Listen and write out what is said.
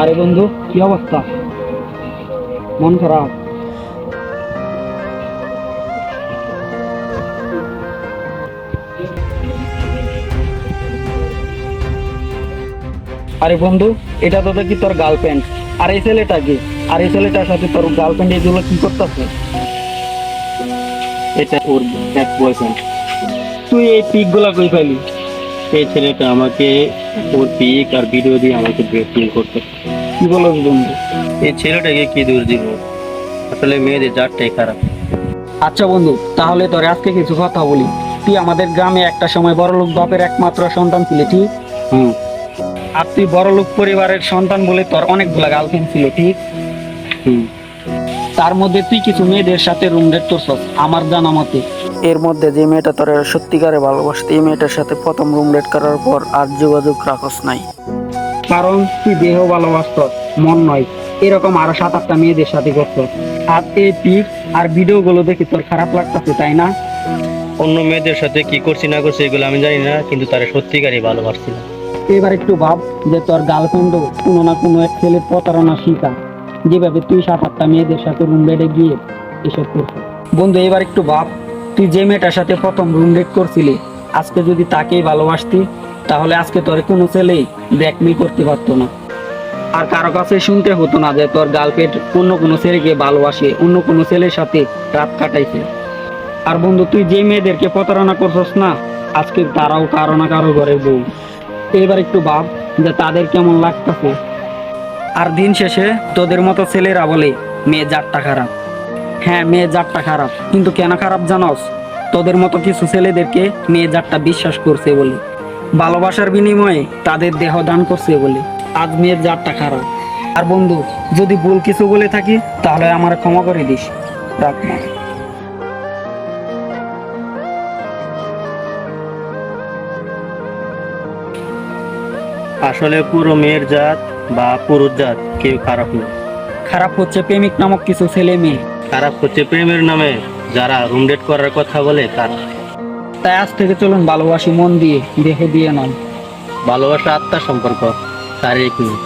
আরে বন্ধু, কি অবস্থা? মন খারাপ? আরে বন্ধু, এটা তো দেখি তোর গার্লফ্রেন্ড। আর এই ছেলেটা কি? আর এই ছেলেটার সাথে তোর গার্লফ্রেন্ড এগুলো কি করতেছে? এটা ওর এক বয়ফ্রেন্ড। তুই এই পিক গুলা কই পাইলি? এই ছেলেটা আমাকে ওর পিক আর ভিডিও দিয়ে আমাকে ব্রেকিং করতে। কি বলবি বন্ধু? এই ছেলেটাকে কি দোষ দিব? আসলে মেয়েদের জাতটাই খারাপ। আচ্ছা বন্ধু, তাহলে তোর আজকে কিছু কথা বলি। তুই আমাদের গ্রামে একটা সময় বড়লোক বাপের একমাত্র সন্তান ছিলি, ঠিক? হুম আর তুই বড়লোক পরিবারের সন্তান বলে তোর অনেকগুলা গার্লফ্রেন্ড ছিল, ঠিক? হুম তার মধ্যে তুই কিছু মেয়েদের সাথে রুম ডেট করছস আমার জানা মতে। এর মধ্যে যে মেয়েটা তোর সত্যিকারে ভালোবাসতে, এই মেয়েটার সাথে প্রথম রুম ডেট করার পর আর যোগাযোগ রাখস নাই, কারণ তুই দেহ ভালোবাসত, মন নয়। এরকম আরো 7-8টা মেয়েদের সাথে করছস। আর এই পিক আর ভিডিও গুলো দেখে তোর খারাপ লাগতেছে, তাই না? অন্য মেয়েদের সাথে কি করছি না করছি এগুলো আমি জানি না, কিন্তু তারা সত্যিকারই ভালোবাসছিল। এবার একটু ভাব যে তোর গার্লফ্রেন্ডও কোনো না কোনো এক ছেলের প্রতারণা শিকার, যেভাবে তুই 7-8টা মেয়েদের সাথে রুম ডেটে গিয়ে এসব করছিস। বন্ধু, এবার একটু ভাব, তুই যে মেয়েটার সাথে প্রথম রুম ডেট করছিলি, আজকে যদি তাকেই ভালোবাসতি, তাহলে আজকে তোর কোনো ছেলেই ব্ল্যাকমেল করতে পারতো না। আর কারো কাছে শুনতে হতো না যে তোর গার্লফ্রেন্ড অন্য কোনো ছেলেকে ভালোবাসে, অন্য কোনো ছেলের সাথে রাত কাটাইছে। আর বন্ধু, তুই যে মেয়েদেরকে প্রতারণা করছস না, আজকে তারাও কারো না কারো ঘরের বউ। এবার একটু ভাব যে তাদের কেমন লাগতেছে। আর দিন শেষে তোদের মতো ছেলেরা বলে মেয়ে জাতটা খারাপ। হ্যাঁ, মেয়ে জাতটা খারাপ, কিন্তু কেন খারাপ জানোস? তোদের মতো কিছু ছেলেদেরকে মেয়ে জাতটা বিশ্বাস করছে বলে, ভালোবাসার বিনিময়ে তাদের দেহ দান করছে বলে আজ মেয়ের জাতটা খারাপ। আর বন্ধু, যদি ভুল কিছু বলে থাকি তাহলে আমার ক্ষমা করে দিস। রাখ না। আসলে পুরো মেয়ের জাত বা পুরুষ জাত কেউ খারাপ নয়। খারাপ হচ্ছে প্রেমিক নামক কিছু ছেলে মেয়ে। খারাপ হচ্ছে প্রেমের নামে যারা রুম ডেট করার কথা বলে তারা। তাই আজ থেকে চলুন ভালোবাসি মন দিয়ে, দেহ দিয়ে নয়। ভালোবাসা আত্মার সম্পর্ক, শারীরিক নয়।